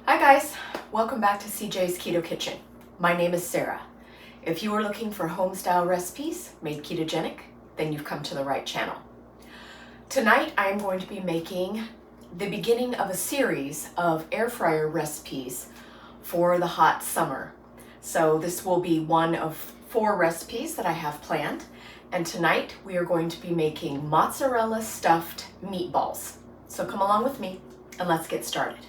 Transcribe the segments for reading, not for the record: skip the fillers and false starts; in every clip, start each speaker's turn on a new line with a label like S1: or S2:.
S1: Hi guys, welcome back to CJ's Keto Kitchen. My name is Sarah. If you are looking for home-style recipes made ketogenic, then you've come to the right channel. Tonight I am going to be making the beginning of a series of air fryer recipes for the hot summer. So this will be one of 4 recipes that I have planned, and tonight we are going to be making mozzarella stuffed meatballs. So come along with me and let's get started.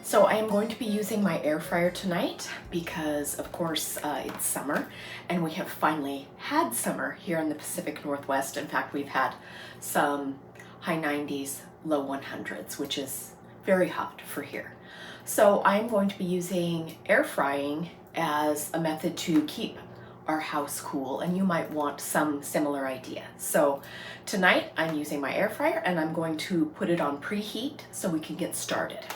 S1: So I am going to be using my air fryer tonight because of course it's summer and we have finally had summer here in the Pacific Northwest. In fact, we've had some high 90s, low 100s, which is very hot for here. So I'm going to be using air frying as a method to keep our house cool, and you might want some similar idea. So tonight I'm using my air fryer and I'm going to put it on preheat so we can get started.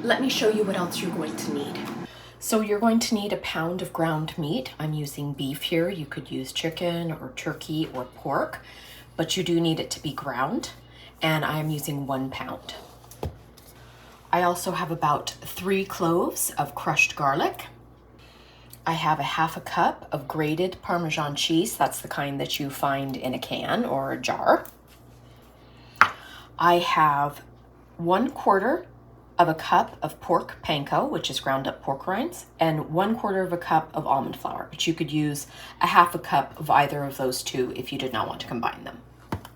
S1: Let me show you what else you're going to need. So you're going to need a pound of ground meat. I'm using beef here. You could use chicken or turkey or pork, but you do need it to be ground, and I'm using 1 pound. I also have about 3 cloves of crushed garlic. I have a half a cup of grated Parmesan cheese. That's the kind that you find in a can or a jar. I have 1/4 of a cup of pork panko, which is ground up pork rinds, and 1/4 of a cup of almond flour, but you could use a half a cup of either of those two if you did not want to combine them.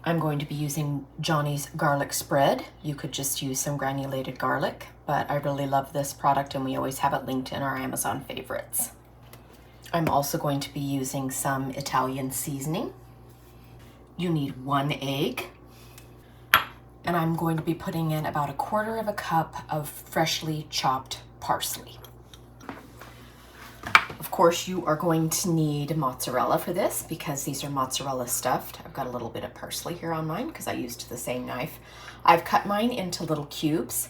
S1: I'm going to be using Johnny's garlic spread. You could just use some granulated garlic, but I really love this product and we always have it linked in our Amazon favorites. I'm also going to be using some Italian seasoning. You need 1 egg. And I'm going to be putting in about 1/4 of a cup of freshly chopped parsley. Of course, you are going to need mozzarella for this because these are mozzarella stuffed. I've got a little bit of parsley here on mine because I used the same knife. I've cut mine into little cubes.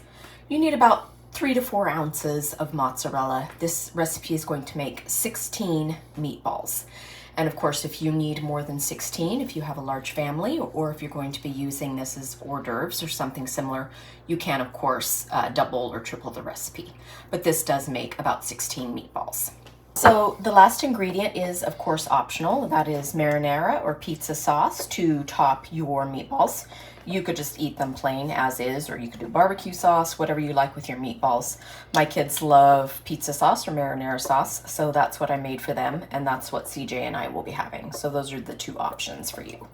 S1: You need about 3 to 4 ounces of mozzarella. This recipe is going to make 16 meatballs. And of course, if you need more than 16, if you have a large family, or if you're going to be using this as hors d'oeuvres or something similar, you can, of course, double or triple the recipe. But this does make about 16 meatballs. So the last ingredient is, of course, optional. That is marinara or pizza sauce to top your meatballs. You could just eat them plain as is, or you could do barbecue sauce, whatever you like with your meatballs. My kids love pizza sauce or marinara sauce, so that's what I made for them, and that's what CJ and I will be having. So those are the 2 options for you.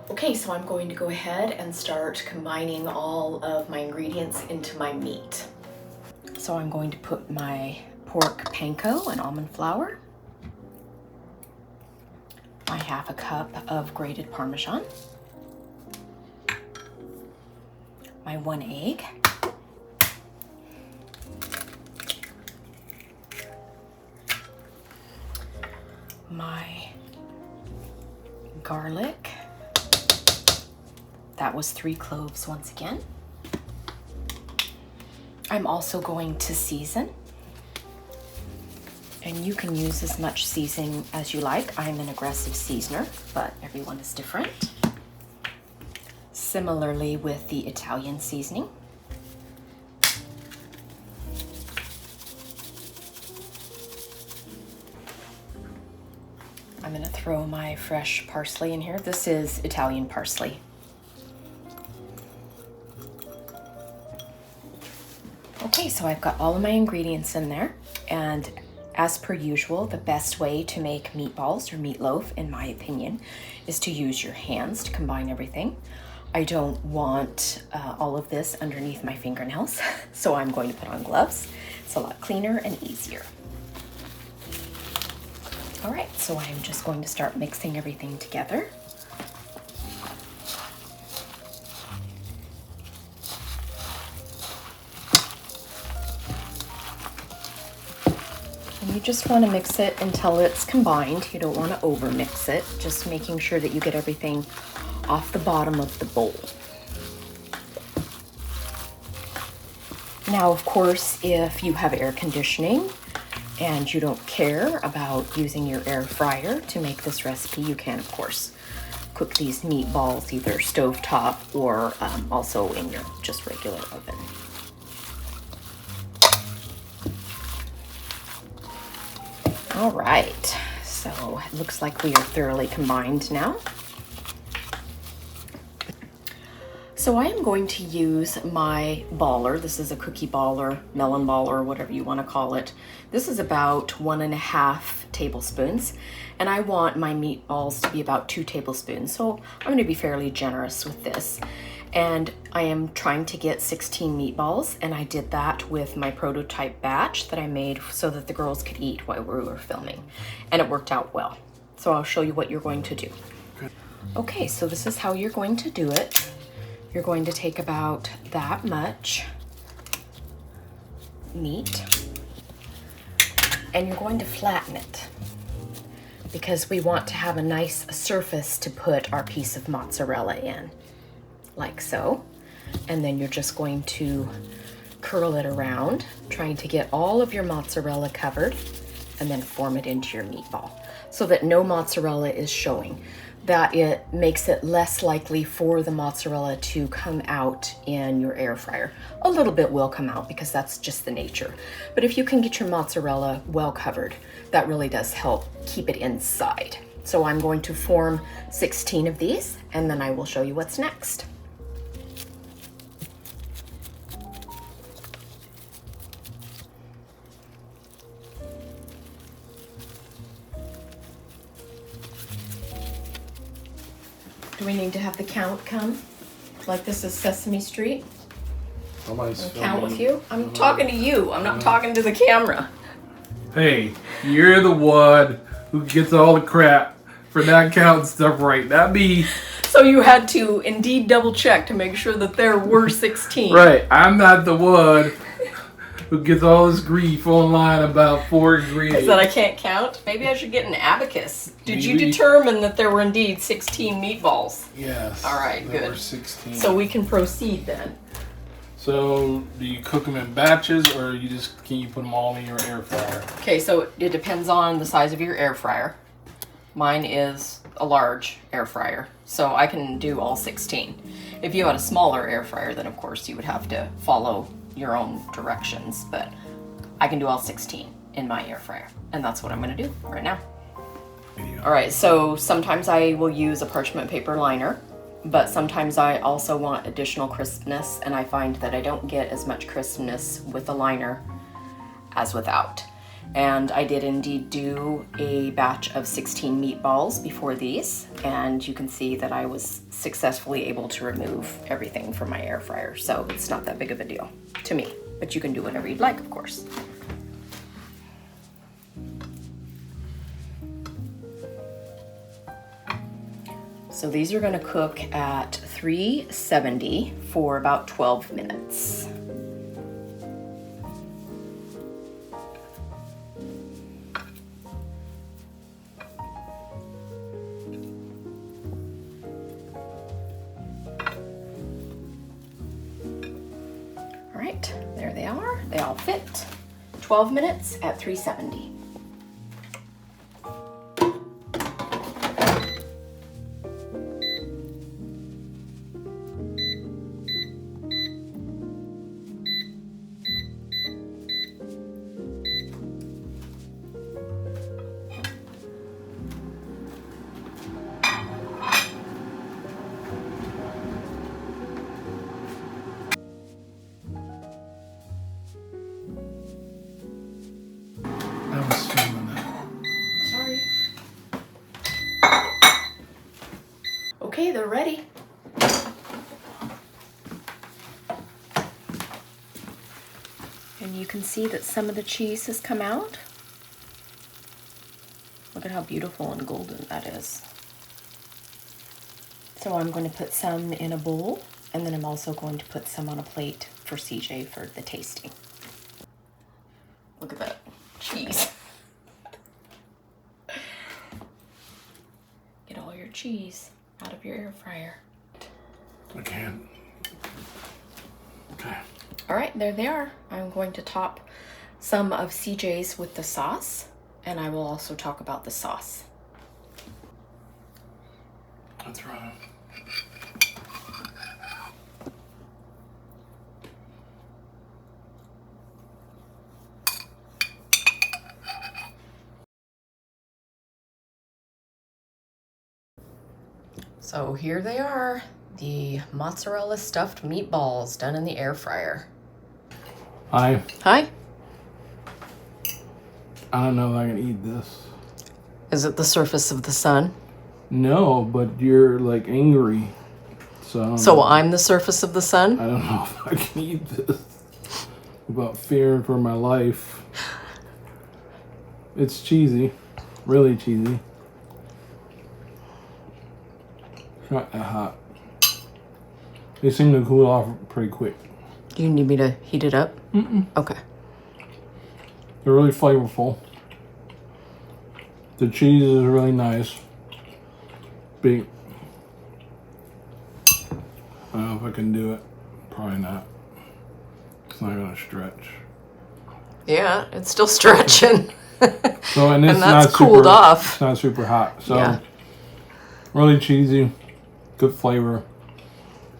S1: Okay, so I'm going to go ahead and start combining all of my ingredients into my meat. So I'm going to put my pork panko and almond flour, my half a cup of grated Parmesan, my 1 egg, my garlic. That was 3 cloves once again. I'm also going to season. And you can use as much seasoning as you like. I'm an aggressive seasoner, but everyone is different. Similarly with the Italian seasoning. I'm going to throw my fresh parsley in here. This is Italian parsley. Okay, so I've got all of my ingredients in there, and as per usual, the best way to make meatballs or meatloaf, in my opinion, is to use your hands to combine everything. I don't want all of this underneath my fingernails, so I'm going to put on gloves. It's a lot cleaner and easier. All right, so I'm just going to start mixing everything together. You just want to mix it until it's combined. You don't want to over mix it, just making sure that you get everything off the bottom of the bowl. Now, of course, if you have air conditioning and you don't care about using your air fryer to make this recipe, you can, of course, cook these meatballs either stovetop or also in your just regular oven. All right, so it looks like we are thoroughly combined now. So I am going to use my baller. This is a cookie baller, melon baller, whatever you want to call it. This is about 1.5 tablespoons, and I want my meatballs to be about 2 tablespoons. So I'm going to be fairly generous with this. And I am trying to get 16 meatballs, and I did that with my prototype batch that I made so that the girls could eat while we were filming, and it worked out well. So I'll show you what you're going to do. Okay, so this is how you're going to do it. You're going to take about that much meat, and you're going to flatten it because we want to have a nice surface to put our piece of mozzarella in, like so. And then you're just going to curl it around, trying to get all of your mozzarella covered, and then form it into your meatball so that no mozzarella is showing. That it makes it less likely for the mozzarella to come out in your air fryer. A little bit will come out because that's just the nature. But if you can get your mozzarella well covered, that really does help keep it inside. So I'm going to form 16 of these, and then I will show you what's next. Do we need to have the count come? Like this is Sesame Street? Count with you? I'm talking to you. I'm not talking to the camera.
S2: Hey, you're the one who gets all the crap for not counting stuff right. Not me.
S1: So you had to indeed double check to make sure that there were 16.
S2: Right. I'm not the one who gets all this grief online about 4 ingredients.
S1: Is that I can't count? Maybe I should get an abacus. Did you determine that there were indeed 16 meatballs?
S2: Yes.
S1: All right,
S2: there
S1: good.
S2: were 16.
S1: So we can proceed then.
S2: So do you cook them in batches, or can you put them all in your air fryer?
S1: Okay, so it depends on the size of your air fryer. Mine is a large air fryer, so I can do all 16. If you had a smaller air fryer, then of course you would have to follow your own directions, but I can do all 16 in my air fryer, and that's what I'm going to do right now. All right, so sometimes I will use a parchment paper liner, but sometimes I also want additional crispness, and I find that I don't get as much crispness with a liner as without. And I did indeed do a batch of 16 meatballs before these, and you can see that I was successfully able to remove everything from my air fryer, so it's not that big of a deal to me, but you can do whatever you'd like, of course. So these are going to cook at 370 for about 12 minutes. All right, there they are. They all fit. 12 minutes at 370.
S2: I was filming that.
S1: Sorry. Okay, they're ready. And you can see that some of the cheese has come out. Look at how beautiful and golden that is. So I'm going to put some in a bowl, and then I'm also going to put some on a plate for CJ for the tasting. Look at that cheese. cheese out of your air fryer.
S2: I can't. Okay.
S1: All right, there they are. I'm going to top some of CJ's with the sauce, and I will also talk about the sauce.
S2: That's right.
S1: So here they are, the mozzarella stuffed meatballs done in the air fryer.
S2: Hi.
S1: Hi.
S2: I don't know if I can eat this.
S1: Is it the surface of the sun?
S2: No, but you're like angry.
S1: So I'm the surface of the sun?
S2: I don't know if I can eat this. About fear for my life. It's cheesy. Really cheesy. It's not that hot. They seem to cool off pretty quick.
S1: Do you need me to heat it up?
S2: Mm-mm.
S1: Okay.
S2: They're really flavorful. The cheese is really nice. Big. I don't know if I can do it. Probably not. It's not gonna stretch.
S1: Yeah, it's still stretching.
S2: So and it's
S1: and that's
S2: not
S1: cooled
S2: super,
S1: off.
S2: It's not super hot. So
S1: Yeah.
S2: really cheesy, good flavor.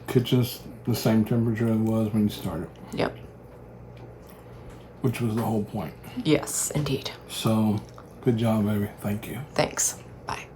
S2: Kitchen's the same temperature it was when you started.
S1: Yep.
S2: Which was the whole point.
S1: Yes, indeed.
S2: So good job, baby. Thank you.
S1: Thanks. Bye.